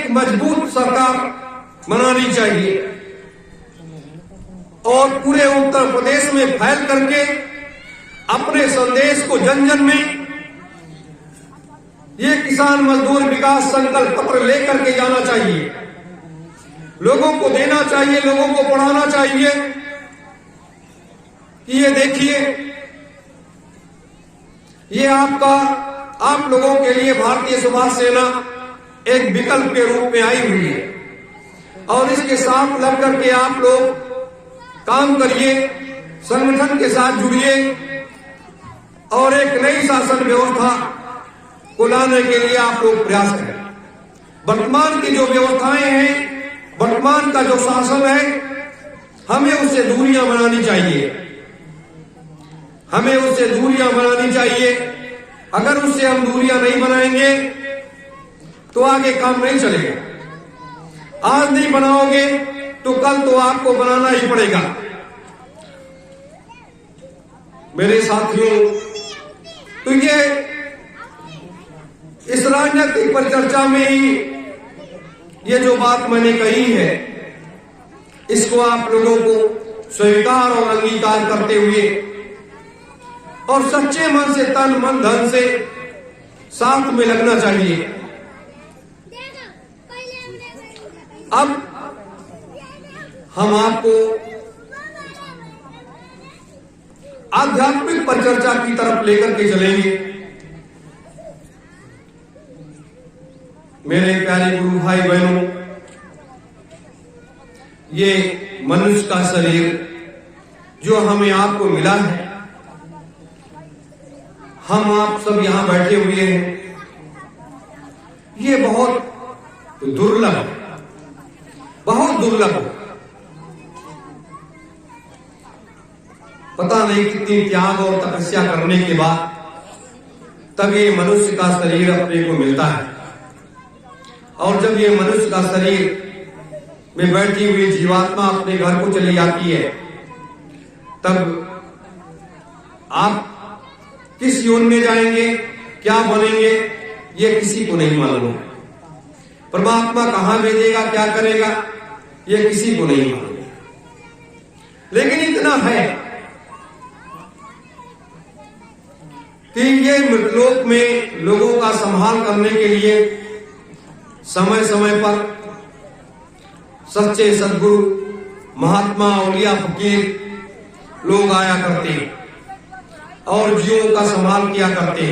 एक मजबूत सरकार बनानी चाहिए और पूरे उत्तर प्रदेश में फैल करके अपने संदेश को जन जन में ये किसान मजदूर विकास संकल्प पत्र लेकर के जाना चाहिए, लोगों को देना चाहिए, लोगों को पढ़ाना चाहिए कि ये देखिए, ये आप लोगों के लिए भारतीय सुभाष सेना एक विकल्प के रूप में आई हुई है और इसके साथ लग करके आप लोग काम करिए, संगठन के साथ जुड़िए और एक नई शासन व्यवस्था को लाने के लिए आप लोग प्रयास करें। वर्तमान की जो व्यवस्थाएं हैं, वर्तमान का जो शासन है, हमें उससे दूरियां बनानी चाहिए, हमें उससे दूरियां बनानी चाहिए। अगर उससे हम दूरियां नहीं बनाएंगे तो आगे काम नहीं चलेगा। आज नहीं बनाओगे तो कल तो आपको बनाना ही पड़ेगा। मेरे साथियों, तो ये इस राजनीतिक परिचर्चा में ही ये जो बात मैंने कही है, इसको आप लोगों को स्वीकार और अंगीकार करते हुए और सच्चे मन से, तन मन धन से साथ में लगना चाहिए। अब हम आपको आध्यात्मिक परिचर्चा की तरफ लेकर के चलेंगे। मेरे प्यारे गुरु भाई बहनों, ये मनुष्य का शरीर जो हमें आपको मिला है, हम आप सब यहां बैठे हुए हैं, ये बहुत दुर्लभ है, बहुत दुर्लभ है। पता नहीं कितनी त्याग और तपस्या करने के बाद तब ये मनुष्य का शरीर अपने को मिलता है और जब ये मनुष्य का शरीर में बैठी हुई जीवात्मा अपने घर को चली जाती है, तब आप किस योनि में जाएंगे, क्या बनेंगे, ये किसी को नहीं मालूम है। परमात्मा कहां भेजेगा, क्या करेगा, ये किसी को नहीं मालूम। लेकिन इतना है कि ये मृतलोक में लोगों का संभाल करने के लिए समय समय पर सच्चे सद्गुरु, महात्मा, औलिया, फकीर लोग आया करते और जीवों का संभाल किया करते।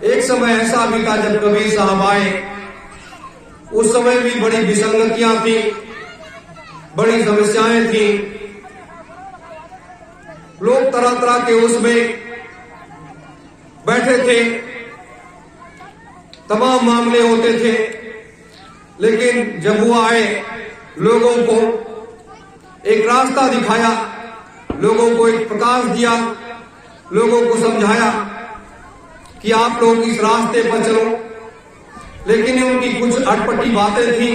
एक समय ऐसा भी था जब कबीर साहब आए, उस समय भी बड़ी विसंगतियां थी, बड़ी समस्याएं थी, लोग तरह तरह के उसमें बैठे थे, तमाम मामले होते थे। लेकिन जब वो आए, लोगों को एक रास्ता दिखाया, लोगों को एक प्रकाश दिया, लोगों को समझाया कि आप लोग इस रास्ते पर चलो। लेकिन उनकी कुछ अटपटी बातें थी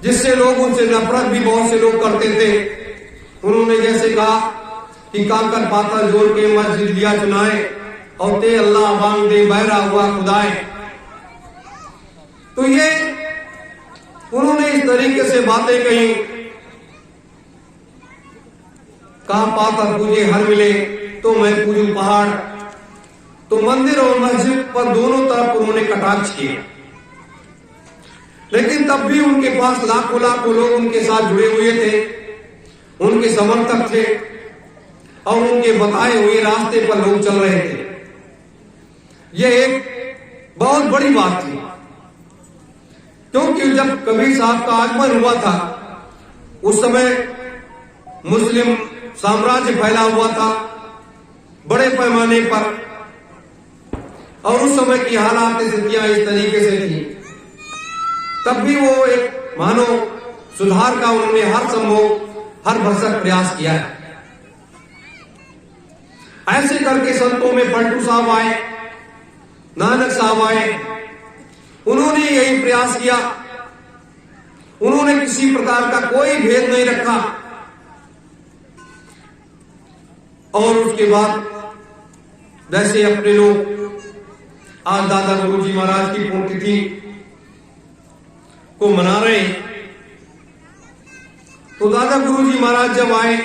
जिससे लोग उनसे नफरत भी बहुत से लोग करते थे। उन्होंने जैसे कहा कि कांकर पाता जोड़ के मस्जिद लिया चुनाए और ते अल्लाह बांग दे बहरा हुआ खुदाए। तो ये उन्होंने इस तरीके से बातें कही, कहा पाता पूजे हर मिले तो मैं पूजू पहाड़। तो मंदिर और मस्जिद पर दोनों तरफ उन्होंने कटाक्ष किए, लेकिन तब भी उनके पास लाखों लाखों लोग उनके साथ जुड़े हुए थे, उनके समर्थक थे और उनके बताए हुए रास्ते पर लोग चल रहे थे। यह एक बहुत बड़ी बात थी, क्योंकि जब कबीर साहब का आगमन हुआ था, उस समय मुस्लिम साम्राज्य फैला हुआ था बड़े पैमाने पर, और उस समय की हालात स्थितियां इस तरीके से थी। तब भी वो एक मानो सुधार का उन्होंने हर संभव, हर भरसक प्रयास किया है। ऐसे करके संतों में पलटू साहब आए, नानक साहब आए, उन्होंने यही प्रयास किया। उन्होंने किसी प्रकार का कोई भेद नहीं रखा और उसके बाद वैसे अपने लोग आज दादा गुरुजी महाराज की पुण्यतिथि को मना रहे हैं। तो दादा गुरुजी महाराज जब आए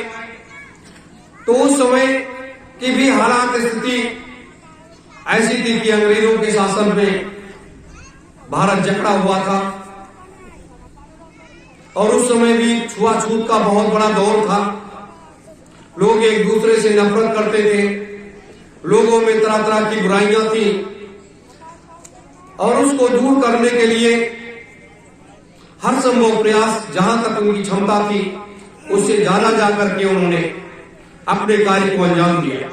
तो उस समय की भी हालात स्थिति ऐसी थी कि अंग्रेजों के शासन में भारत जकड़ा हुआ था और उस समय भी छुआछूत का बहुत बड़ा दौर था। लोग एक दूसरे से नफरत करते थे, लोगों में तरह तरह की बुराइयां थी और उसको दूर करने के लिए हर संभव प्रयास जहां तक उनकी क्षमता थी उससे ज्यादा जाकर के उन्होंने अपने कार्य को अंजाम दिया।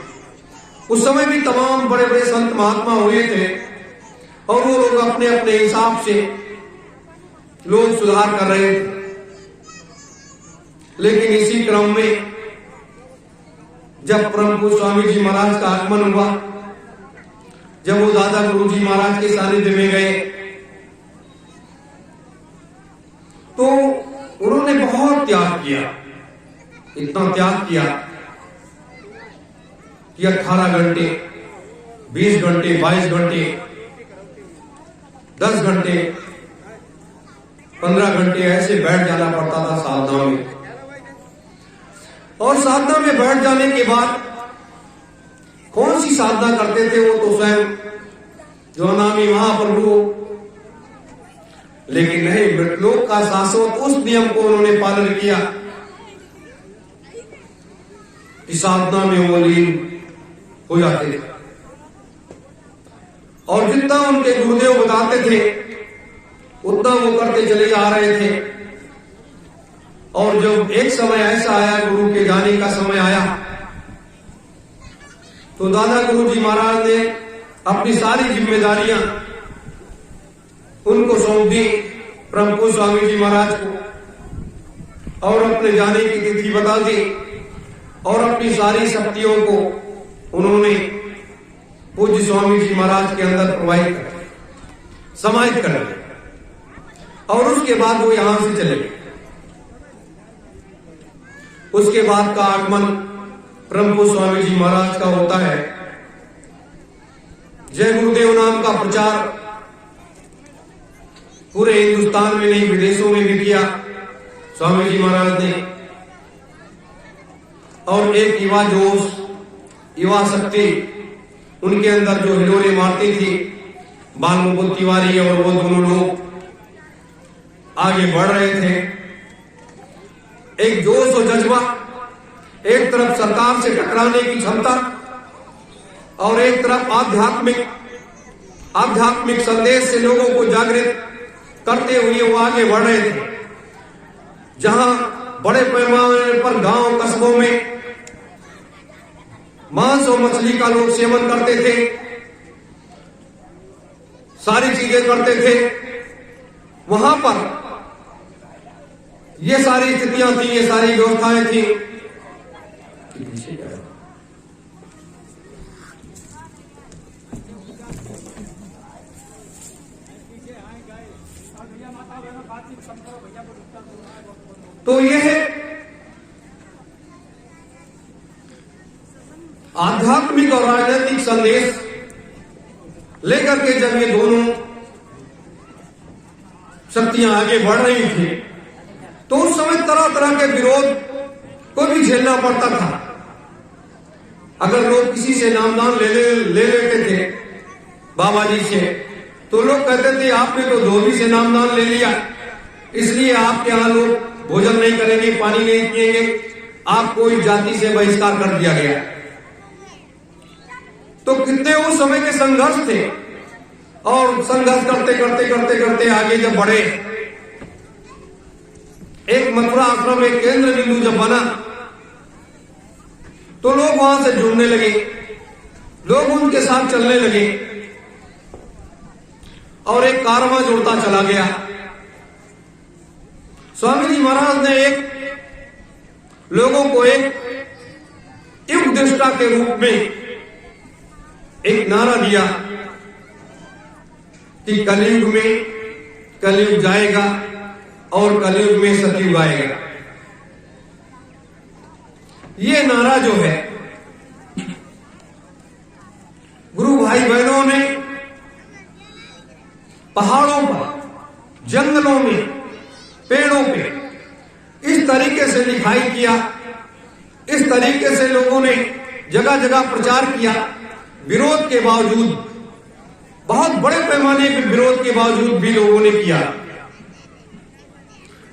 उस समय भी तमाम बड़े बड़े संत महात्मा हुए थे और वो लोग अपने अपने हिसाब से लोग सुधार कर रहे थे। लेकिन इसी क्रम में जब परम पूज्य स्वामी जी महाराज का आगमन हुआ, जब वो दादा गुरुजी महाराज के सानिध्य में गए तो उन्होंने बहुत त्याग किया, इतना त्याग किया कि 18 घंटे, 20 घंटे, 22 घंटे, 10 घंटे, 15 घंटे ऐसे बैठ जाना पड़ता था साधना में। और साधना में बैठ जाने के बाद कौन सी साधना करते थे वो तो स्वयं जो नामी महाप्रभु। लेकिन नहीं, मृतलोक का शाश्वत उस नियम को उन्होंने पालन किया कि साधना में वो लीन हो जाते थे और जितना उनके गुरुदेव बताते थे उतना वो करते चले जा रहे थे। और जब एक समय ऐसा आया, गुरु के जाने का समय आया, तो दादा गुरुजी महाराज ने अपनी सारी जिम्मेदारियां उनको सौंप दी, परम पूज्य स्वामी जी महाराज को, और अपने जाने की तिथि बता दी और अपनी सारी शक्तियों को उन्होंने पूज्य स्वामी जी महाराज के अंदर प्रवाहित कर, समाहित कर दिया और उसके बाद वो यहां से चले गए। उसके बाद का आगमन परम पूज्य स्वामी जी महाराज का होता है। जय गुरुदेव नाम का प्रचार पूरे हिंदुस्तान में नहीं, विदेशों में भी किया स्वामी जी महाराज ने। और एक युवा जोश, युवा शक्ति उनके अंदर जो हिलोरे मारती थी, बालमुकुंद तिवारी और वो दोनों लोग आगे बढ़ रहे थे। एक जोश और जज्बा, एक तरफ सरकार से टकराने की क्षमता और एक तरफ आध्यात्मिक संदेश से लोगों को जागृत करते हुए वो आगे बढ़ रहे थे। जहां बड़े पैमाने पर गांव कस्बों में मांस और मछली का लोग सेवन करते थे, सारी चीजें करते थे, वहां पर ये सारी स्थितियां थी, ये सारी व्यवस्थाएं थी। तो यह आध्यात्मिक और राजनीतिक संदेश लेकर के जब ये दोनों शक्तियां आगे बढ़ रही थी तो उस समय तरह तरह के विरोध को भी झेलना पड़ता था। अगर लोग किसी से नामदान ले लेते थे बाबा जी से, तो लोग कहते थे आपने तो धोबी से नामदान ले लिया, इसलिए आपके यहां लोग भोजन नहीं करेंगे, पानी नहीं पिएंगे, आपको इस जाति से बहिष्कार कर दिया गया। तो कितने उस समय के संघर्ष थे और संघर्ष करते करते करते करते आगे जब बढ़े, एक मथुरा आश्रम एक केंद्र बिंदु जब बना तो लोग वहां से जुड़ने लगे, लोग उनके साथ चलने लगे और एक कारवां जुड़ता चला गया। स्वामी जी महाराज ने लोगों को एक युग दृष्टा के रूप में एक नारा दिया कि कलयुग जाएगा और कलयुग में सतयुग आएगा। ये नारा जो है गुरु भाई बहनों ने पहाड़ों पर, जंगलों में, पेड़ों पे इस तरीके से दिखाई किया, इस तरीके से लोगों ने जगह जगह प्रचार किया, विरोध के बावजूद, बहुत बड़े पैमाने पे विरोध के बावजूद भी लोगों ने किया।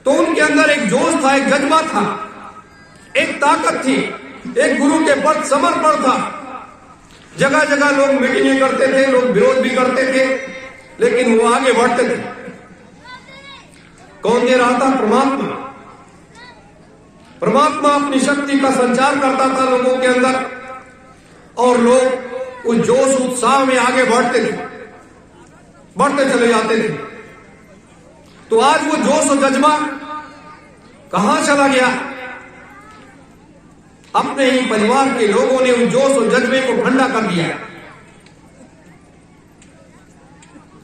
तो उनके अंदर एक जोश था, एक जज्बा था, एक ताकत थी, एक गुरु के प्रति समर्पण था। जगह जगह लोग मीटिंगें करते थे, लोग विरोध भी करते थे, लेकिन वो आगे बढ़ते थे। कौन दे रहा था? परमात्मा। परमात्मा अपनी शक्ति का संचार करता था लोगों के अंदर, और लोग उस जोश उत्साह में आगे बढ़ते थे, बढ़ते चले जाते थे। तो आज वो जोश और जज्बा कहां चला गया? अपने ही परिवार के लोगों ने उस जोश और जज्बे को ठंडा कर दिया।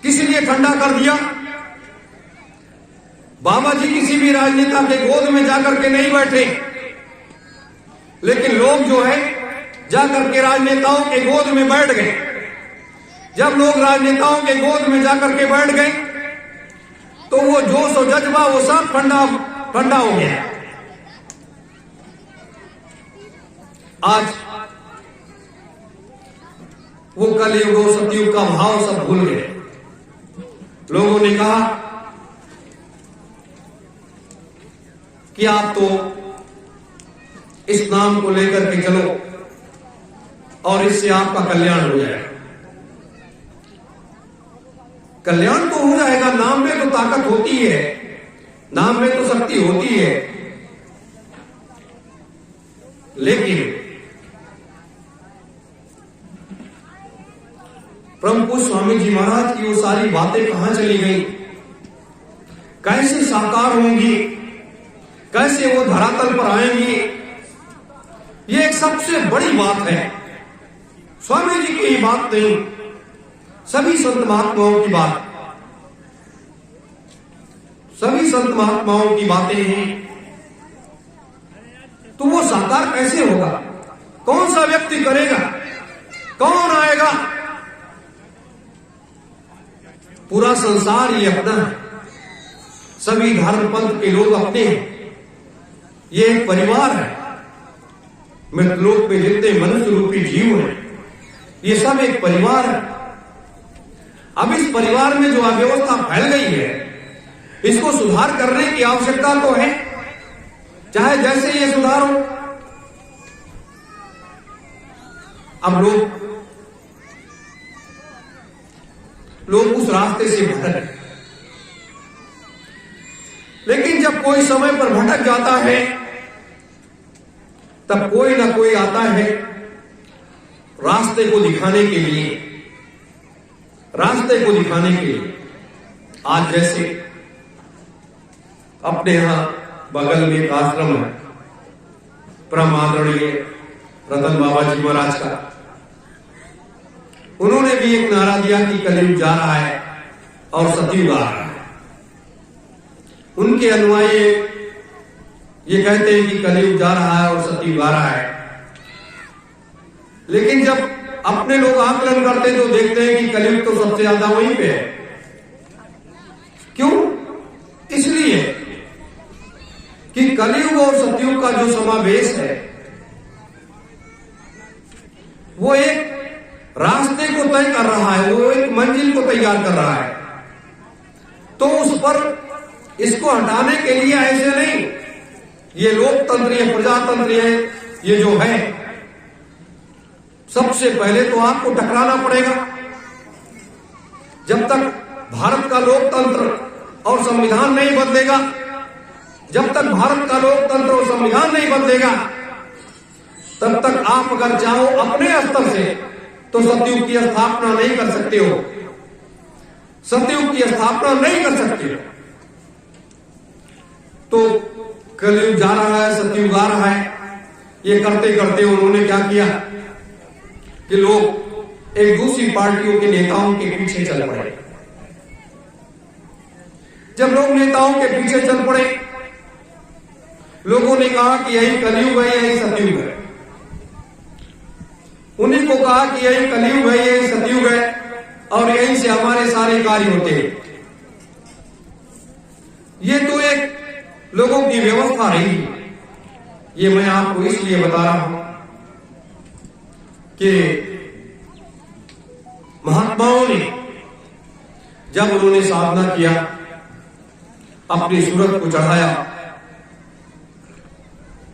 किस लिए ठंडा कर दिया? बाबा जी किसी भी राजनेता के गोद में जाकर के नहीं बैठे, लेकिन लोग जो है जाकर के राजनेताओं के गोद में बैठ गए। जब लोग राजनेताओं के गोद में जाकर के बैठ गए तो वो जोश और जज्बा वो सब ठंडा हो गया। आज वो कलयुग और सतयुग का भाव सब भूल गए। लोगों ने कहा कि आप तो इस नाम को लेकर के चलो और इससे आपका कल्याण हो जाएगा। कल्याण तो हो जाएगा, नाम में तो ताकत होती है, नाम में तो शक्ति होती है, लेकिन परम पूज्य स्वामी जी महाराज की वो सारी बातें कहां चली गई? कैसे साकार होंगी? कैसे वो धरातल पर आएंगी? ये एक सबसे बड़ी बात है। स्वामी जी की बात नहीं, सभी संत महात्माओं की बात, सभी संत महात्माओं की बातें हैं। तो वो साकार कैसे होगा? कौन सा व्यक्ति करेगा? कौन आएगा? पूरा संसार ये अपना है, सभी धर्म पंथ के लोग अपने हैं। ये एक परिवार है। मृतलोक में जितने मनुष्य रूपी जीव हैं, ये सब एक परिवार है। अब इस परिवार में जो अव्यवस्था फैल गई है, इसको सुधार करने की आवश्यकता तो है, चाहे जैसे ये सुधार हो। अब लोग उस रास्ते से भटक, लेकिन जब कोई समय पर भटक जाता है तब कोई ना कोई आता है रास्ते को दिखाने के लिए, रास्ते को दिखाने के लिए। आज जैसे अपने यहां बगल में एक आश्रम है, परम आदरणीय रतन बाबा जी महाराज का, उन्होंने भी एक नारा दिया कि कलयुग जा रहा है और सतयुग आ रहा है। उनके अनुयायी ये कहते हैं कि कलयुग जा रहा है और सतयुग आ रहा है, लेकिन जब अपने लोग आकलन करते तो देखते हैं कि कलयुग तो सबसे ज्यादा वहीं पे है। क्यों? इसलिए कि कलयुग और सतयुग का जो समावेश है वो एक रास्ते को तय कर रहा है, वो एक मंजिल को तैयार कर रहा है। तो उस पर इसको हटाने के लिए ऐसे नहीं, ये लोकतंत्र, ये प्रजातंत्र, ये जो है, सबसे पहले तो आपको टकराना पड़ेगा। जब तक भारत का लोकतंत्र और संविधान नहीं बदलेगा, जब तक भारत का लोकतंत्र और संविधान नहीं बदलेगा, तब तक आप अगर चाहो अपने स्तर से तो सतयुग की स्थापना नहीं कर सकते हो, सतयुग की स्थापना नहीं कर सकते। तो कलयुग जा रहा है, सतयुग आ रहा है, ये करते करते उन्होंने क्या किया कि लोग एक दूसरी पार्टियों के नेताओं के पीछे चल पड़े। जब लोग नेताओं के पीछे चल पड़े, लोगों ने कहा कि यही कलयुग है, यही सतयुग है। उन्हीं को कहा कि यही कलयुग है, यही सतयुग है, और यहीं से हमारे सारे कार्य होते हैं। ये तो एक लोगों की व्यवस्था रही। ये मैं आपको इसलिए बता रहा हूं कि महात्माओं ने जब उन्होंने साधना किया, अपनी सूरत को चढ़ाया,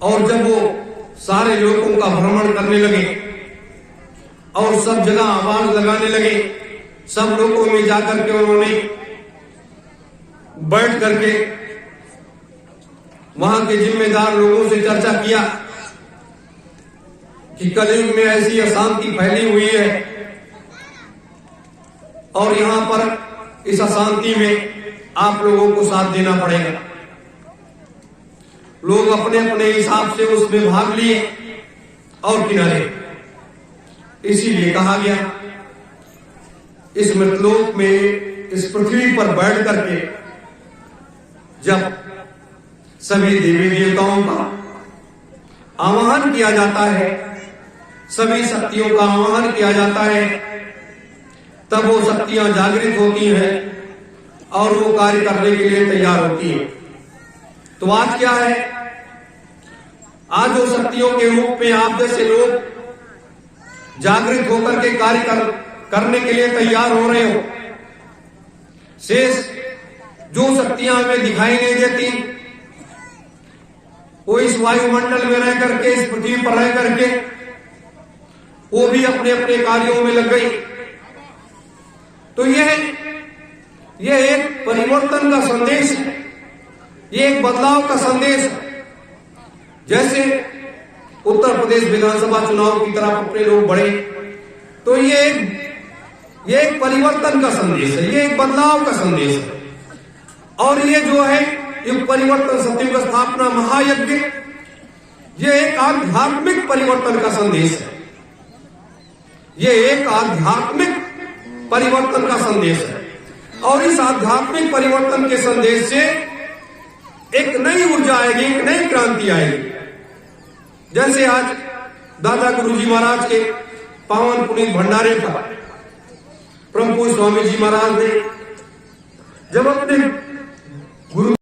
और जब वो सारे लोगों का भ्रमण करने लगे और सब जगह आवाज लगाने लगे, सब लोगों में जाकर के उन्होंने बैठ करके वहां के जिम्मेदार लोगों से चर्चा किया कि कलयुग में ऐसी अशांति फैली हुई है और यहां पर इस अशांति में आप लोगों को साथ देना पड़ेगा। लोग अपने अपने हिसाब से उसमें भाग लिए और किनारे। इसीलिए कहा गया, इस मृतलोक में, इस पृथ्वी पर बैठ करके जब सभी देवी देवताओं का आवाहन किया जाता है, सभी शक्तियों का आवाहन किया जाता है, तब वो शक्तियां जागृत होती हैं और वो कार्य करने के लिए तैयार होती हैं। तो आज क्या है? आज वो शक्तियों के रूप में आप जैसे लोग जागृत होकर के कार्य करने के लिए तैयार हो रहे हो। शेष जो शक्तियां हमें दिखाई नहीं देती, वो इस वायुमंडल में रह करके, इस पृथ्वी पर रह करके वो भी अपने अपने कार्यों में लग गई। तो यह एक परिवर्तन का संदेश है, ये एक बदलाव का संदेश है। जैसे उत्तर प्रदेश विधानसभा चुनाव की तरफ अपने लोग बढ़े, तो ये एक परिवर्तन का संदेश है, ये एक बदलाव का संदेश है। और ये जो है युग परिवर्तन सत्ययुग स्थापना महायज्ञ, ये एक आध्यात्मिक परिवर्तन का संदेश है, ये एक आध्यात्मिक परिवर्तन का संदेश है। और इस आध्यात्मिक परिवर्तन के संदेश से एक नई ऊर्जा आएगी, एक नई क्रांति आएगी। जैसे आज दादा गुरुजी महाराज के पावन पुनीत भंडारे का प्रभु स्वामी जी महाराज ने जब अपने गुरु